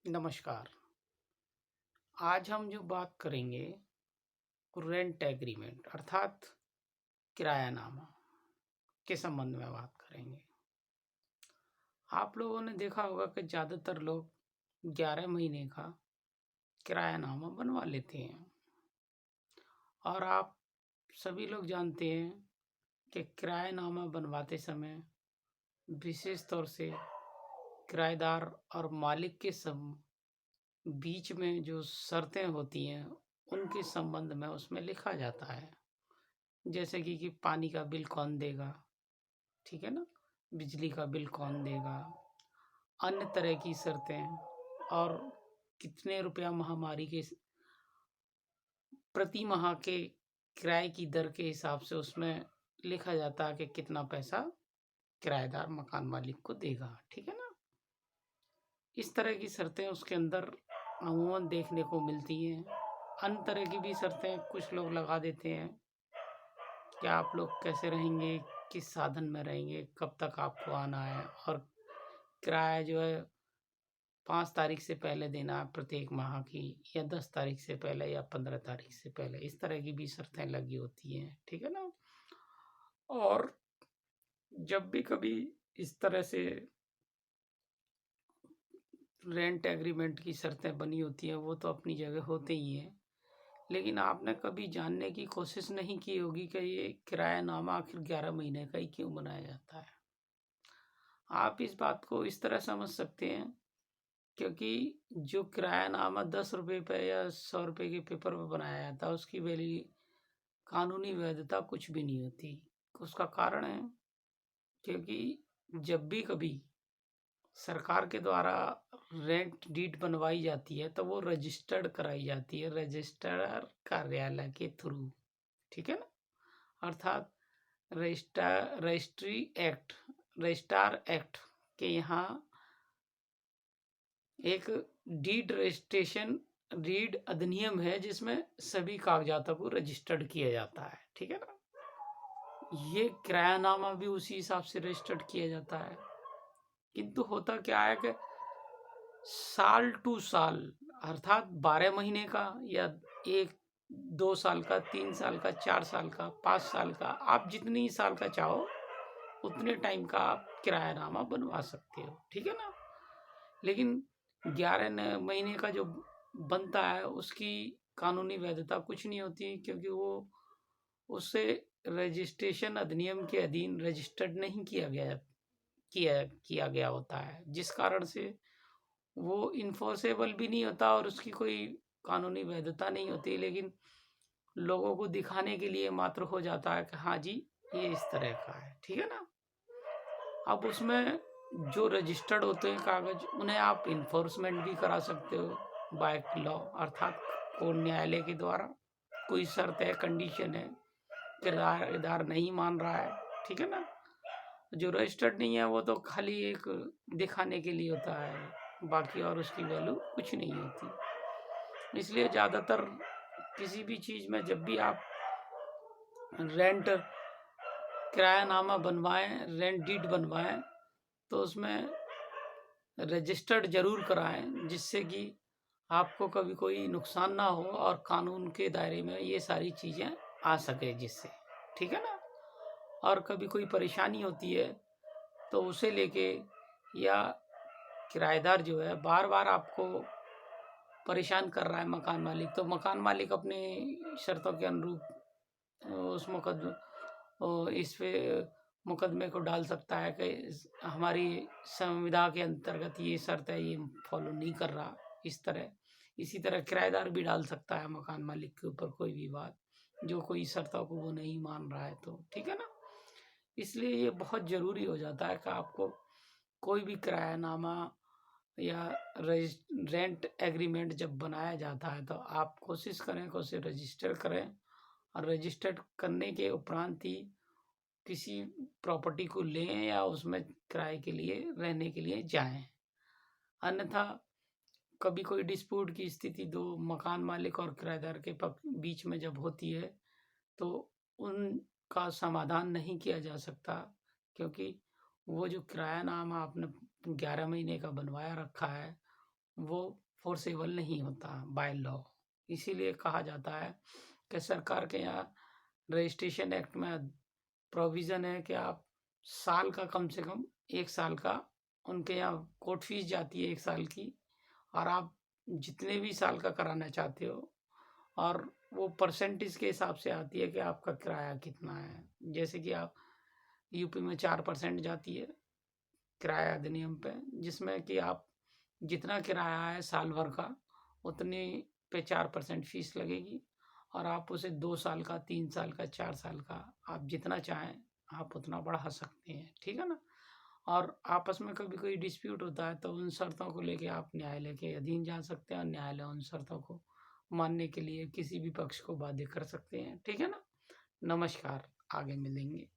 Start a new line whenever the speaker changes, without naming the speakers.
नमस्कार। आज हम जो बात करेंगे रेंट एग्रीमेंट अर्थात किरायानामा के संबंध में बात करेंगे। आप लोगों ने देखा होगा कि ज़्यादातर लोग 11 महीने का किरायानामा बनवा लेते हैं और आप सभी लोग जानते हैं कि किरायानामा बनवाते समय विशेष तौर से किराएदार और मालिक के बीच में जो शर्तें होती हैं उनके संबंध में उसमें लिखा जाता है। जैसे कि पानी का बिल कौन देगा, ठीक है ना? बिजली का बिल कौन देगा, अन्य तरह की शर्तें और कितने रुपया महामारी के प्रति माह के किराए की दर के हिसाब से उसमें लिखा जाता है कि कितना पैसा किराएदार मकान मालिक को देगा, ठीक है ना? इस तरह की शर्तें उसके अंदर अमूमन देखने को मिलती हैं। अन्य तरह की भी शर्तें कुछ लोग लगा देते हैं कि आप लोग कैसे रहेंगे, किस साधन में रहेंगे, कब तक आपको आना है और किराया जो है 5 तारीख से पहले देना है प्रत्येक माह की, या 10 तारीख से पहले या 15 तारीख से पहले। इस तरह की भी शर्तें लगी होती हैं, ठीक है ना? और जब भी कभी इस तरह से रेंट एग्रीमेंट की शर्तें बनी होती हैं वो तो अपनी जगह होते ही हैं, लेकिन आपने कभी जानने की कोशिश नहीं की होगी कि ये किरायानामा आखिर 11 महीने का ही क्यों बनाया जाता है। आप इस बात को इस तरह समझ सकते हैं, क्योंकि जो किरायानामा 10 रुपये पे या 100 रुपये के पेपर पे बनाया जाता है उसकी वैली कानूनी वैधता कुछ भी नहीं होती। उसका कारण है क्योंकि जब भी कभी सरकार के द्वारा रेंट डीड बनवाई जाती है तो वो रजिस्टर्ड कराई जाती है रजिस्ट्रार कार्यालय के थ्रू, ठीक है ना? अर्थात रजिस्ट्रार एक्ट के यहाँ एक डीड अधिनियम है जिसमें सभी कागजातों को रजिस्टर्ड किया जाता है, ठीक है ना? ये किरायानामा भी उसी हिसाब से रजिस्टर्ड किया जाता है। किंतु होता क्या है कि साल टू साल अर्थात 12 महीने का या 1-2 साल का, 3 साल का, 4 साल का, 5 साल का, आप जितनी साल का चाहो उतने टाइम का आप किरायानामा बनवा सकते हो, ठीक है ना? लेकिन 11 महीने का जो बनता है उसकी कानूनी वैधता कुछ नहीं होती, क्योंकि वो उससे रजिस्ट्रेशन अधिनियम के अधीन रजिस्टर्ड नहीं किया गया होता है, जिस कारण से वो इन्फोर्सेबल भी नहीं होता और उसकी कोई कानूनी वैधता नहीं होती, लेकिन लोगों को दिखाने के लिए मात्र हो जाता है कि हाँ जी ये इस तरह का है, ठीक है ना? अब उसमें जो रजिस्टर्ड होते हैं कागज उन्हें आप इन्फोर्समेंट भी करा सकते हो बाय लॉ, अर्थात कोर्ट न्यायालय के द्वारा। कोई शर्त है, कंडीशन है, किराएदार नहीं मान रहा है, ठीक है ना? जो रजिस्टर्ड नहीं है वो तो खाली एक दिखाने के लिए होता है, बाकी और उसकी वैल्यू कुछ नहीं होती। इसलिए ज़्यादातर किसी भी चीज़ में जब भी आप रेंट किरायानामा बनवाएं, रेंट डीड बनवाएं, तो उसमें रजिस्टर्ड जरूर कराएं, जिससे कि आपको कभी कोई नुकसान ना हो और कानून के दायरे में ये सारी चीज़ें आ सके जिससे, ठीक है ना? और कभी कोई परेशानी होती है तो उसे लेके, या किराएदार जो है बार बार आपको परेशान कर रहा है मकान मालिक, तो मकान मालिक अपने शर्तों के अनुरूप इस पे मुकदमे को डाल सकता है कि हमारी संविदा के अंतर्गत ये शर्त है, ये फॉलो नहीं कर रहा, इस तरह। इसी तरह किराएदार भी डाल सकता है मकान मालिक के ऊपर कोई भी बात, जो कोई शर्तों को वो नहीं मान रहा है, तो ठीक है ना? इसलिए ये बहुत ज़रूरी हो जाता है कि आपको कोई भी किरायानामा या रेंट एग्रीमेंट जब बनाया जाता है तो आप कोशिश करें कि उसे रजिस्टर करें, और रजिस्टर्ड करने के उपरांत ही किसी प्रॉपर्टी को लें या उसमें किराए के लिए रहने के लिए जाएं। अन्यथा कभी कोई डिस्प्यूट की स्थिति दो मकान मालिक और किराएदार के बीच में जब होती है तो उनका समाधान नहीं किया जा सकता, क्योंकि वो जो किरायानामा आपने 11 महीने का बनवाया रखा है वो फोर्सेबल नहीं होता बाय लॉ। इसीलिए कहा जाता है कि सरकार के यहाँ रजिस्ट्रेशन एक्ट में प्रोविज़न है कि आप साल का कम से कम 1 साल का उनके यहाँ कोर्ट फीस जाती है 1 साल की, और आप जितने भी साल का कराना चाहते हो, और वो परसेंटेज के हिसाब से आती है कि आपका किराया कितना है। जैसे कि आप यूपी में 4% जाती है किराया अधिनियम पे, जिसमें कि आप जितना किराया है साल भर का उतने पे 4% फीस लगेगी, और आप उसे 2 साल का, 3 साल का, 4 साल का आप जितना चाहें आप उतना बढ़ा सकते हैं, ठीक है ना? और आपस में कभी कोई डिस्प्यूट होता है तो उन शर्तों को लेके आप न्यायालय के अधीन जा सकते हैं, और न्यायालय उन शर्तों को मानने के लिए किसी भी पक्ष को बाध्य कर सकते हैं, ठीक है ना? नमस्कार, आगे मिलेंगे।